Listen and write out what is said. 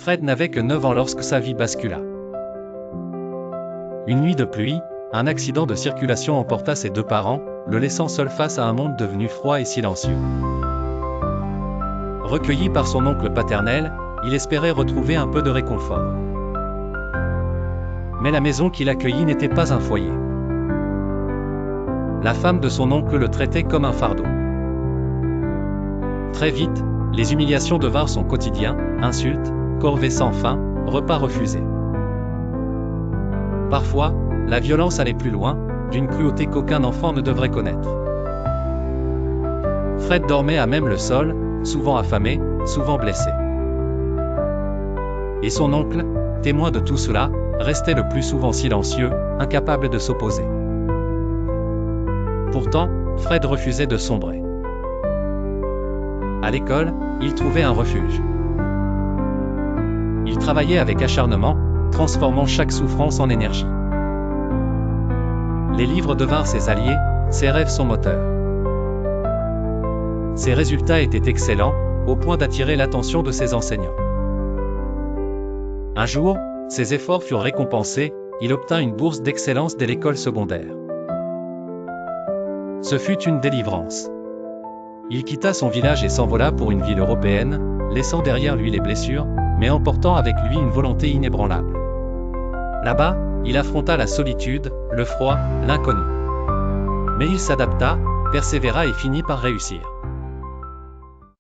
Fred n'avait que 9 ans lorsque sa vie bascula. Une nuit de pluie, un accident de circulation emporta ses 2 parents, le laissant seul face à un monde devenu froid et silencieux. Recueilli par son oncle paternel, il espérait retrouver un peu de réconfort. Mais la maison qui l'accueillit n'était pas un foyer. La femme de son oncle le traitait comme un fardeau. Très vite, les humiliations devinrent son quotidien, insultes, corvées sans fin, repas refusés. Parfois, la violence allait plus loin, d'une cruauté qu'aucun enfant ne devrait connaître. Fred dormait à même le sol, souvent affamé, souvent blessé. Et son oncle, témoin de tout cela, restait le plus souvent silencieux, incapable de s'opposer. Pourtant, Fred refusait de sombrer. À l'école, il trouvait un refuge. Il travaillait avec acharnement, transformant chaque souffrance en énergie. Les livres devinrent ses alliés, ses rêves son moteur. Ses résultats étaient excellents, au point d'attirer l'attention de ses enseignants. Un jour, ses efforts furent récompensés, il obtint une bourse d'excellence dès l'école secondaire. Ce fut une délivrance. Il quitta son village et s'envola pour une ville européenne, laissant derrière lui les blessures, mais emportant avec lui une volonté inébranlable. Là-bas, il affronta la solitude, le froid, l'inconnu. Mais il s'adapta, persévéra et finit par réussir.